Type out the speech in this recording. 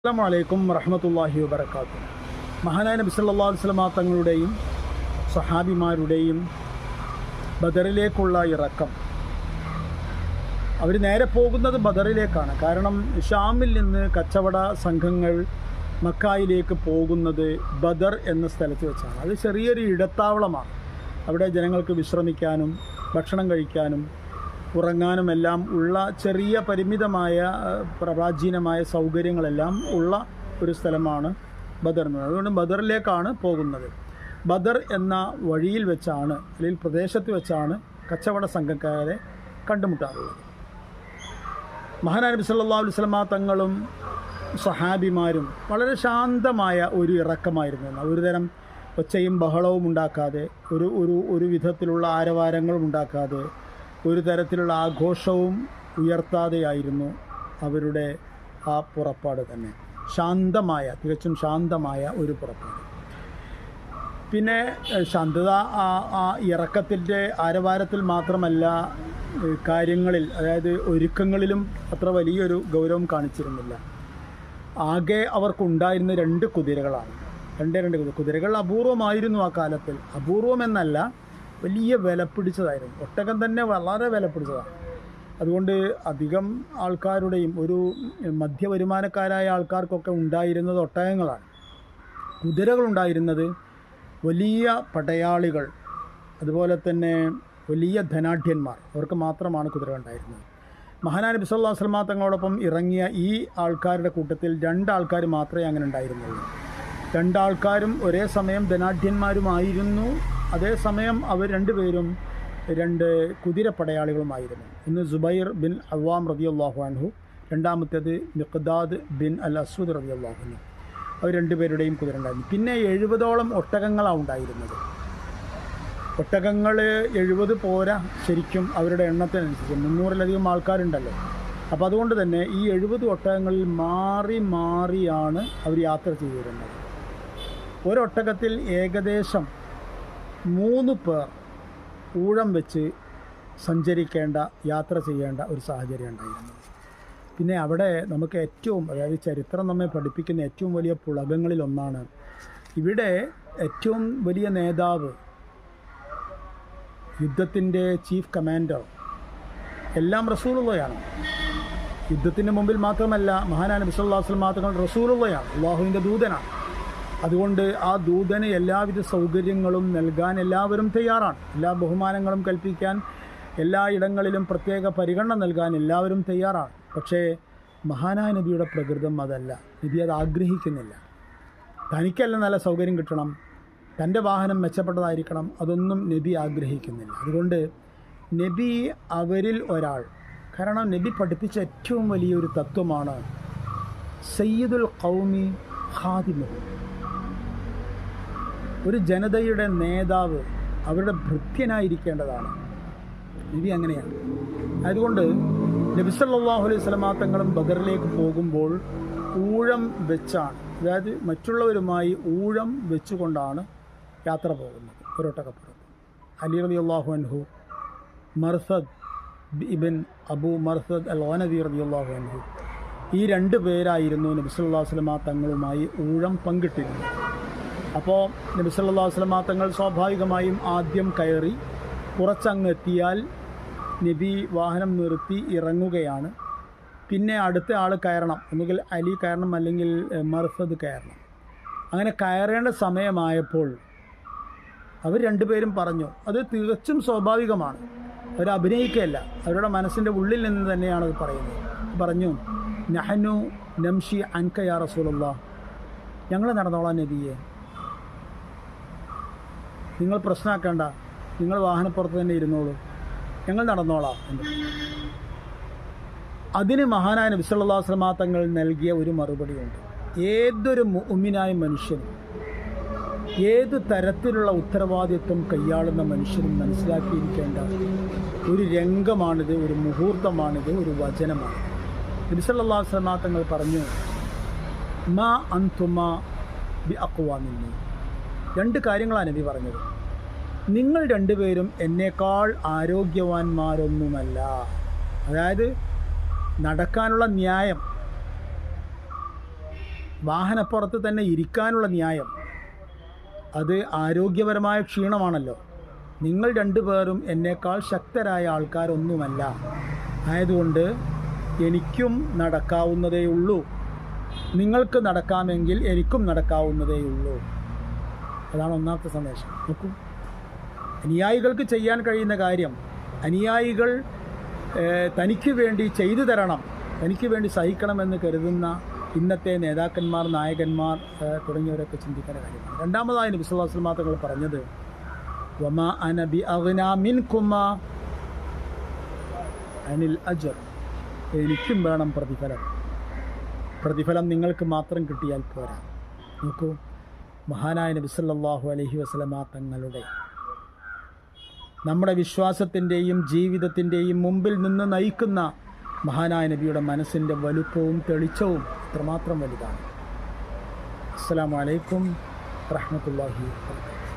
അസ്സലാമു അലൈക്കും വറഹ്മത്തുള്ളാഹി വബറകാതുഹു. മഹാനായ നബി സല്ലല്ലാഹു അലൈഹി വസല്ലം തങ്ങളുടെയും സഹാബിമാരുടെയും ബദറിലേക്കുള്ള ഇറക്കം, അവർ നേരെ പോകുന്നത് ബദറിലേക്കാണ്. കാരണം ഷാമിൽ നിന്ന് കച്ചവട സംഘങ്ങൾ മക്കായിലേക്ക് പോകുന്നത് ബദർ എന്ന സ്ഥലത്ത് വെച്ചാണ്. അത് ചെറിയൊരു ഇടത്താവളമാണ്. അവിടെ ജനങ്ങൾക്ക് വിശ്രമിക്കാനും ഭക്ഷണം കഴിക്കാനും ഉറങ്ങാനുമെല്ലാം ഉള്ള ചെറിയ പരിമിതമായ പ്രാചീനമായ സൗകര്യങ്ങളെല്ലാം ഉള്ള ഒരു സ്ഥലമാണ് ബദർ എന്ന് പറയുന്നത്. അതുകൊണ്ട് ബദറിലേക്കാണ് പോകുന്നത്. ബദർ എന്ന വഴിയിൽ വെച്ചാണ്, അല്ലെങ്കിൽ പ്രദേശത്ത് വെച്ചാണ് കച്ചവട സംഘക്കാരെ കണ്ടുമുട്ടാറുള്ളത്. മഹാനായ നബി സല്ലല്ലാഹു അലൈഹി വസല്ലം തങ്ങളും സഹാബിമാരും വളരെ ശാന്തമായ ഒരു ഇറക്കമായിരുന്നു. ഒരു തരം ഒച്ചയും ബഹളവും ഉണ്ടാക്കാതെ, ഒരു വിധത്തിലുള്ള ആരവാരങ്ങളും ഉണ്ടാക്കാതെ, ഒരു തരത്തിലുള്ള ആഘോഷവും ഉയർത്താതെയായിരുന്നു അവരുടെ ആ പുറപ്പാട് തന്നെ. തികച്ചും ശാന്തമായ ഒരു പുറപ്പാട്. പിന്നെ ശാന്തത ആ ഇറക്കത്തിൻ്റെ ആരവാരത്തിൽ മാത്രമല്ല, കാര്യങ്ങളിൽ, അതായത് ഒരുക്കങ്ങളിലും അത്ര വലിയൊരു ഗൗരവം കാണിച്ചിരുന്നില്ല. ആകെ അവർക്കുണ്ടായിരുന്ന 2 കുതിരകളാണ്. രണ്ട് കുതിരകൾ അപൂർവമായിരുന്നു ആ കാലത്തിൽ. അപൂർവമെന്നല്ല, വലിയ വില പിടിച്ചതായിരുന്നു. ഒട്ടകം തന്നെ വളരെ വില പിടിച്ചതാണ്. അതുകൊണ്ട് അധികം ആൾക്കാരുടെയും, ഒരു മധ്യവരുമാനക്കാരായ ആൾക്കാർക്കൊക്കെ ഉണ്ടായിരുന്നത് ഒട്ടകങ്ങളാണ്. കുതിരകളുണ്ടായിരുന്നത് വലിയ പടയാളികൾ, അതുപോലെ തന്നെ വലിയ ധനാഢ്യന്മാർ, അവർക്ക് മാത്രമാണ് കുതിര ഉണ്ടായിരുന്നത്. മഹാനായ നബി സല്ലല്ലാഹു അലൈഹി വസല്ലം തങ്ങളോടൊപ്പം ഇറങ്ങിയ ഈ ആൾക്കാരുടെ കൂട്ടത്തിൽ 2 ആൾക്കാർ മാത്രമേ അങ്ങനെ ഉണ്ടായിരുന്നുള്ളൂ. 2 ആൾക്കാരും ഒരേ സമയം ധനാഢ്യന്മാരുമായിരുന്നു. അതേസമയം അവർ 2 പേരും 2 കുതിരപ്പടയാളികളുമായിരുന്നു. ഒന്ന് സുബൈർ ബിൻ അവ്വാം റളിയല്ലാഹു അൻഹു, രണ്ടാമത്തേത് മിഖ്ദാദ് ബിൻ അൽ അസ്വദ് റളിയല്ലാഹു അൻഹു. അവർ 2 പേരുടെയും കുതിര ഉണ്ടായിരുന്നു. പിന്നെ 70ഓളം ഒട്ടകങ്ങളാണ് ഉണ്ടായിരുന്നത്. ഒട്ടകങ്ങൾ 70 പോരാ ശരിക്കും അവരുടെ എണ്ണത്തിനനുസരിച്ച്. 300-ലധികം ആൾക്കാരുണ്ടല്ലോ. അപ്പോൾ അതുകൊണ്ട് തന്നെ ഈ 70 ഒട്ടകങ്ങളിൽ മാറിയാണ് അവർ യാത്ര ചെയ്തിരുന്നത്. ഒരൊട്ടകത്തിൽ ഏകദേശം 3 പേർ ഊഴം വെച്ച് യാത്ര ചെയ്യേണ്ട ഒരു സാഹചര്യം ഉണ്ടായിരുന്നു. പിന്നെ അവിടെ നമുക്ക് അതായത് ചരിത്രം നമ്മെ പഠിപ്പിക്കുന്ന ഏറ്റവും വലിയ പുളകങ്ങളിലൊന്നാണ്, ഇവിടെ ഏറ്റവും വലിയ നേതാവ്, യുദ്ധത്തിൻ്റെ ചീഫ് കമാൻഡർ എല്ലാം റസൂലുള്ളയാണ്. യുദ്ധത്തിന് മുമ്പിൽ മാത്രമല്ല, മഹാനായ നബി സല്ലല്ലാഹു അലൈഹി വസല്ലം തങ്ങൾ റസൂലുള്ളയാണ്, അല്ലാഹുവിൻ്റെ ദൂതനാണ്. അതുകൊണ്ട് ആ ദൂതന് എല്ലാവിധ സൗകര്യങ്ങളും നൽകാൻ എല്ലാവരും തയ്യാറാണ്. എല്ലാ ബഹുമാനങ്ങളും കൽപ്പിക്കാൻ, എല്ലാ ഇടങ്ങളിലും പ്രത്യേക പരിഗണന നൽകാൻ എല്ലാവരും തയ്യാറാണ്. പക്ഷേ മഹാനായ നബിയുടെ പ്രകൃതം അതല്ല. നബി അത് ആഗ്രഹിക്കുന്നില്ല. തനിക്കല്ല നല്ല സൗകര്യം കിട്ടണം, തൻ്റെ വാഹനം മെച്ചപ്പെട്ടതായിരിക്കണം, അതൊന്നും നബി ആഗ്രഹിക്കുന്നില്ല. അതുകൊണ്ട് നബി അവരിൽ ഒരാൾ. കാരണം നബി പഠിപ്പിച്ച ഏറ്റവും വലിയൊരു തത്വമാണ് സയ്യിദുൽ ഖൗമി ഖാദിമുഹും. ഒരു ജനതയുടെ നേതാവ് അവരുടെ ഭൃത്യനായിരിക്കേണ്ടതാണ്. നബി അങ്ങനെയാണ്. അതുകൊണ്ട് നബി സല്ലല്ലാഹു അലൈഹി വസല്ലം തങ്ങളും ബദറിലേക്ക് പോകുമ്പോൾ ഊഴം വെച്ചാണ്, അതായത് മറ്റുള്ളവരുമായി ഊഴം വെച്ചുകൊണ്ടാണ് യാത്ര പോകുന്നത്. ഒരൊട്ടകപ്പുറത്ത് അലി റളിയല്ലാഹു അൻഹു, മർസദ് ഇബ്ൻ അബൂ മർസദ് അൽ ഗനവി റളിയല്ലാഹു അൻഹു, ഈ 2 പേരായിരുന്നു നബി സല്ലല്ലാഹു അലൈഹി വസല്ലം തങ്ങളുമായി ഊഴം പങ്കിട്ടിരുന്നത്. അപ്പോൾ നബി സല്ലല്ലാഹു അലൈഹി വസല്ലം തങ്ങൾ സ്വാഭാവികമായും ആദ്യം കയറി, കുറച്ചങ്ങ് എത്തിയാൽ നബി വാഹനം നിർത്തി ഇറങ്ങുകയാണ്. പിന്നെ അടുത്ത ആൾ കയറണം, ഒന്നുകിൽ അലി കയറണം, അല്ലെങ്കിൽ മർസദ് കയറണം. അങ്ങനെ കയറേണ്ട സമയമായപ്പോൾ അവർ 2 പേരും പറഞ്ഞു, അത് തികച്ചും സ്വാഭാവികമാണ്, അവർ അഭിനയിക്കുകയല്ല, അവരുടെ മനസ്സിൻ്റെ ഉള്ളിൽ നിന്ന് തന്നെയാണ് അത് പറയുന്നത്. പറഞ്ഞു, നഹ്നു നംഷി അൻക യാ റസൂലല്ലാഹ്, ഞങ്ങൾ നടന്നോളാം നബിയെ, നിങ്ങൾ പ്രശ്നമാക്കേണ്ട, നിങ്ങൾ വാഹനപ്പുറത്ത് തന്നെ ഇരുന്നോളൂ, ഞങ്ങൾ നടന്നോളാം എന്ന്. അതിന് മഹാനായ നബി സല്ലല്ലാഹു അലൈഹി വസല്ലം തങ്ങൾ നൽകിയ ഒരു മറുപടിയുണ്ട്. ഏതൊരു മുഅ്മിനായ മനുഷ്യനും, ഏത് തരത്തിലുള്ള ഉത്തരവാദിത്വം കൈയാളുന്ന മനുഷ്യനും മനസ്സിലാക്കിയിരിക്കേണ്ട ഒരു രംഗമാണിത്, ഒരു മുഹൂർത്തമാണിത്, ഒരു വചനമാണ്. നബി സല്ലല്ലാഹു അലൈഹി വസല്ലം തങ്ങൾ പറഞ്ഞു, മാ അൻതുമാ ബി അഖ്വാ മിന്നി. 2 കാര്യങ്ങളാണ് നബി പറഞ്ഞത്. നിങ്ങൾ 2 പേരും എന്നേക്കാൾ ആരോഗ്യവാന്മാരൊന്നുമല്ല. അതായത് നടക്കാനുള്ള ന്യായം, വാഹനപ്പുറത്ത് തന്നെ ഇരിക്കാനുള്ള ന്യായം അത് ആരോഗ്യപരമായ ക്ഷീണമാണല്ലോ. നിങ്ങൾ രണ്ടുപേരും എന്നേക്കാൾ ശക്തരായ ആൾക്കാരൊന്നുമല്ല, ആയതുകൊണ്ട് എനിക്കും നടക്കാവുന്നതേയുള്ളൂ, നിങ്ങൾക്ക് നടക്കാമെങ്കിൽ എനിക്കും നടക്കാവുന്നതേയുള്ളൂ. അതാണ് ഒന്നാമത്തെ സന്ദേശം. നോക്കൂ, അനുയായികൾക്ക് ചെയ്യാൻ കഴിയുന്ന കാര്യം അനുയായികൾ തനിക്ക് വേണ്ടി ചെയ്തു തരണം, തനിക്ക് വേണ്ടി സഹിക്കണമെന്ന് കരുതുന്ന ഇന്നത്തെ നേതാക്കന്മാർ, നായകന്മാർ തുടങ്ങിയവരൊക്കെ ചിന്തിക്കേണ്ട കാര്യമാണ്. രണ്ടാമതായി നബി സല്ലല്ലാഹു അലൈഹി വസല്ലം തങ്ങൾ പറഞ്ഞത് വമാ അന ബി അഗ്നാ മിൻകുമാ അനിൽ അജ്ർ, എനിക്കും വേണം പ്രതിഫലം. പ്രതിഫലം നിങ്ങൾക്ക് മാത്രം കിട്ടിയാൽ പോരാ. നോക്കൂ, മഹാനായ നബി സല്ലല്ലാഹു അലൈഹി വസല്ലം തങ്ങളുടെ നമ്മുടെ വിശ്വാസത്തിൻ്റെയും ജീവിതത്തിൻ്റെയും മുമ്പിൽ നിന്ന് നയിക്കുന്ന മഹാനായ നബിയുടെ മനസ്സിൻ്റെ വലുപ്പവും തെളിച്ചവും എത്രമാത്രം വലുതാണ്. അസ്സലാമു അലൈക്കും വറഹ്മത്തുള്ളാഹി വബറകാതുഹു.